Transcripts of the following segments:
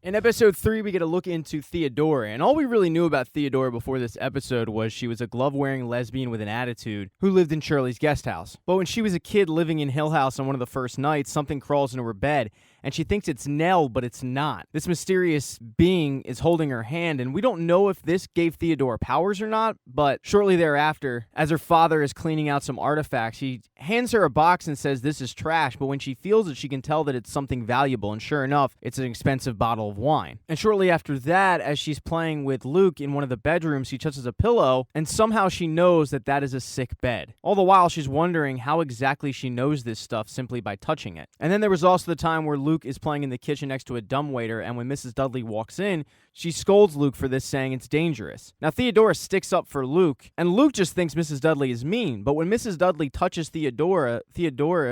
In episode 3, we get a look into Theodore, and all we really knew about Theodore before this episode was she was a glove-wearing lesbian with an attitude who lived in Shirley's guest house. But when she was a kid living in Hill House on one of the first nights, something crawls into her bed, and she thinks it's Nell, but it's not. This mysterious being is holding her hand, and we don't know if this gave Theodore powers or not, but shortly thereafter, as her father is cleaning out some artifacts, he hands her a box and says this is trash, but when she feels it, she can tell that it's something valuable, and sure enough, it's an expensive bottle of wine. And shortly after that, as she's playing with Luke in one of the bedrooms, she touches a pillow, and somehow she knows that that is a sick bed. All the while, she's wondering how exactly she knows this stuff simply by touching it. And then there was also the time where Luke is playing in the kitchen next to a dumbwaiter, and when Mrs. Dudley walks in, she scolds Luke for this, saying it's dangerous. Now, Theodora sticks up for Luke, and Luke just thinks Mrs. Dudley is mean, but when Mrs. Dudley touches Theodora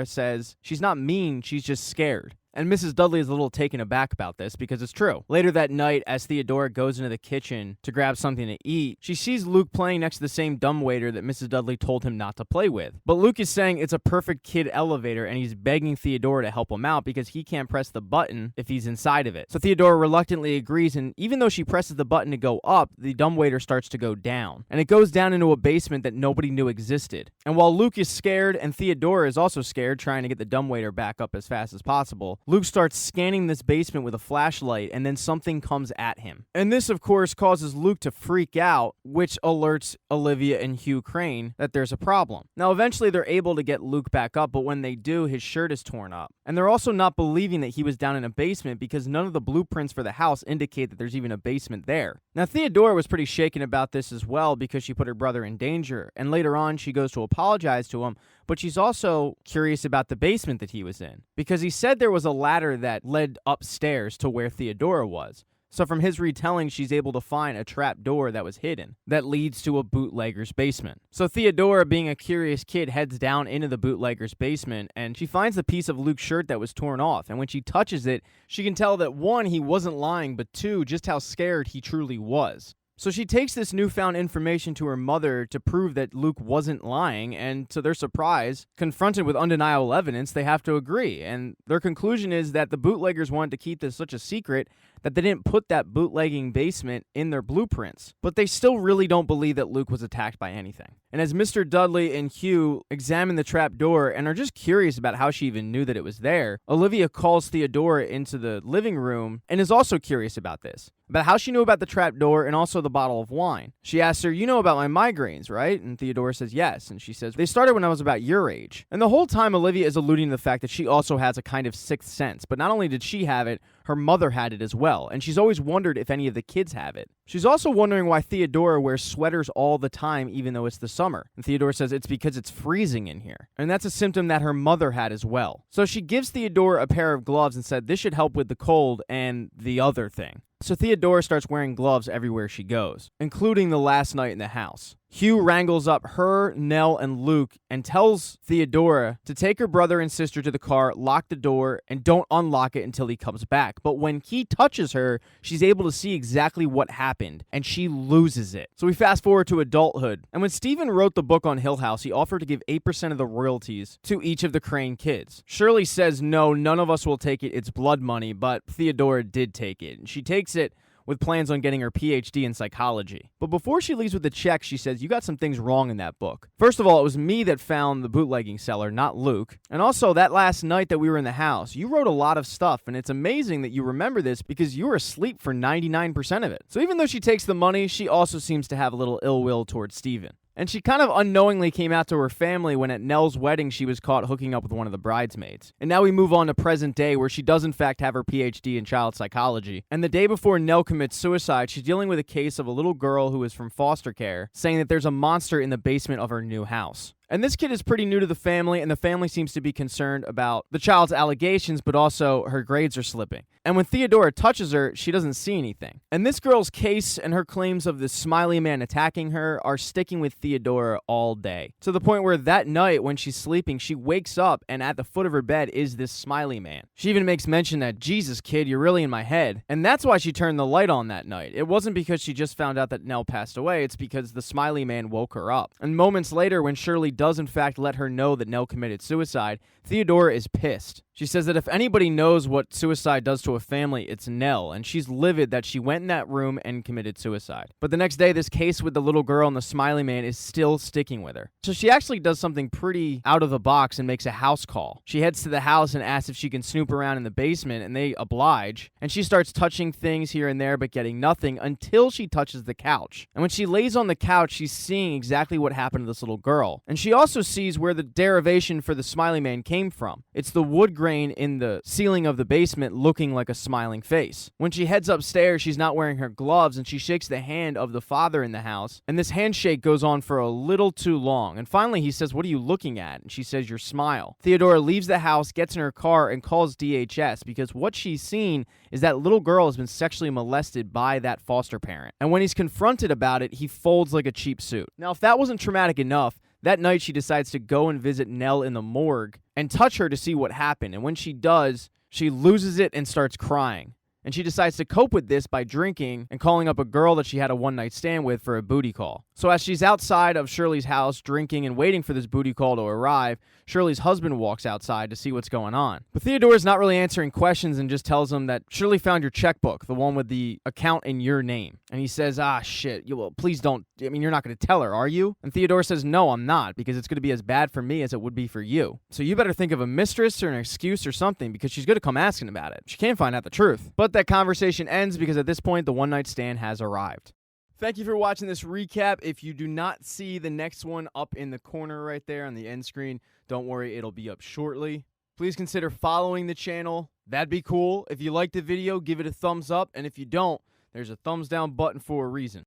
says she's not mean, she's just scared. And Mrs. Dudley is a little taken aback about this because it's true. Later that night, as Theodora goes into the kitchen to grab something to eat, she sees Luke playing next to the same dumbwaiter that Mrs. Dudley told him not to play with. But Luke is saying it's a perfect kid elevator, and he's begging Theodora to help him out because he can't press the button if he's inside of it. So Theodora reluctantly agrees, and even though she presses the button to go up, the dumbwaiter starts to go down. And it goes down into a basement that nobody knew existed. And while Luke is scared, and Theodora is also scared, trying to get the dumbwaiter back up as fast as possible, Luke starts scanning this basement with a flashlight, and then something comes at him. And this, of course, causes Luke to freak out, which alerts Olivia and Hugh Crane that there's a problem. Now, eventually, they're able to get Luke back up, but when they do, his shirt is torn up. And they're also not believing that he was down in a basement because none of the blueprints for the house indicate that there's even a basement there. Now, Theodora was pretty shaken about this as well because she put her brother in danger, and later on, she goes to apologize to him, but she's also curious about the basement that he was in because he said there was a ladder that led upstairs to where Theodora was. So from his retelling, she's able to find a trap door that was hidden that leads to a bootlegger's basement. So Theodora, being a curious kid, heads down into the bootlegger's basement, and she finds the piece of Luke's shirt that was torn off. And when she touches it, she can tell that 1, he wasn't lying, but 2, just how scared he truly was. So she takes this newfound information to her mother to prove that Luke wasn't lying, and to their surprise, confronted with undeniable evidence, they have to agree. And their conclusion is that the bootleggers wanted to keep this such a secret that they didn't put that bootlegging basement in their blueprints. But they still really don't believe that Luke was attacked by anything. And as Mr. Dudley and Hugh examine the trap door and are just curious about how she even knew that it was there, Olivia calls Theodora into the living room and is also curious about this, about how she knew about the trap door and also the bottle of wine. She asks her, "You know about my migraines, right?" And Theodora says yes. And she says, "They started when I was about your age." And the whole time, Olivia is alluding to the fact that she also has a kind of sixth sense. But not only did she have it, her mother had it as well. And she's always wondered if any of the kids have it. She's also wondering why Theodora wears sweaters all the time, even though it's the summer. And Theodora says it's because it's freezing in here. And that's a symptom that her mother had as well. So she gives Theodora a pair of gloves and said this should help with the cold and the other thing. So Theodora starts wearing gloves everywhere she goes, including the last night in the house. Hugh wrangles up her, Nell, and Luke and tells Theodora to take her brother and sister to the car, lock the door, and don't unlock it until he comes back. But when he touches her, she's able to see exactly what happened, and she loses it. So we fast forward to adulthood. And when Stephen wrote the book on Hill House, he offered to give 8% of the royalties to each of the Crane kids. Shirley says, no, none of us will take it. It's blood money, but Theodora did take it. And she takes it with plans on getting her PhD in psychology. But before she leaves with the check, she says, you got some things wrong in that book. First of all, it was me that found the bootlegging seller, not Luke. And also, that last night that we were in the house, you wrote a lot of stuff, and it's amazing that you remember this because you were asleep for 99% of it. So even though she takes the money, she also seems to have a little ill will towards Stephen. And she kind of unknowingly came out to her family when at Nell's wedding she was caught hooking up with one of the bridesmaids. And now we move on to present day where she does in fact have her PhD in child psychology. And the day before Nell commits suicide, she's dealing with a case of a little girl who is from foster care saying that there's a monster in the basement of her new house. And this kid is pretty new to the family, and the family seems to be concerned about the child's allegations, but also her grades are slipping. And when Theodora touches her, she doesn't see anything. And this girl's case and her claims of the smiley man attacking her are sticking with Theodora all day. To the point where that night, when she's sleeping, she wakes up, and at the foot of her bed is this smiley man. She even makes mention that, Jesus, kid, you're really in my head. And that's why she turned the light on that night. It wasn't because she just found out that Nell passed away, it's because the smiley man woke her up. And moments later, when Shirley does in fact let her know that Nell committed suicide, Theodora is pissed. She says that if anybody knows what suicide does to a family, it's Nell, and she's livid that she went in that room and committed suicide. But the next day, this case with the little girl and the smiley man is still sticking with her. So she actually does something pretty out of the box and makes a house call. She heads to the house and asks if she can snoop around in the basement, and they oblige. And she starts touching things here and there, but getting nothing until she touches the couch. And when she lays on the couch, she's seeing exactly what happened to this little girl. And she also sees where the derivation for the smiley man came from. It's the wood grain in the ceiling of the basement looking like a smiling face. When she heads upstairs, she's not wearing her gloves, and she shakes the hand of the father in the house. And this handshake goes on for a little too long. And finally, he says, "What are you looking at?" And she says, "Your smile." Theodore leaves the house, gets in her car, and calls DHS because what she's seen is that little girl has been sexually molested by that foster parent. And when he's confronted about it, he folds like a cheap suit. Now, if that wasn't traumatic enough, that night she decides to go and visit Nell in the morgue and touch her to see what happened. And when she does, she loses it and starts crying. And she decides to cope with this by drinking and calling up a girl that she had a one-night stand with for a booty call. So as she's outside of Shirley's house drinking and waiting for this booty call to arrive, Shirley's husband walks outside to see what's going on. But Theodore's not really answering questions and just tells him that Shirley found your checkbook, the one with the account in your name. And he says, shit, well, please don't, you're not going to tell her, are you? And Theodore says, no, I'm not, because it's going to be as bad for me as it would be for you. So you better think of a mistress or an excuse or something, because she's going to come asking about it. She can't find out the truth. But that conversation ends because at this point, the one-night stand has arrived. Thank you for watching this recap. If you do not see the next one up in the corner right there on the end screen, don't worry, it'll be up shortly. Please consider following the channel. That'd be cool. If you liked the video, give it a thumbs up. And if you don't, there's a thumbs down button for a reason.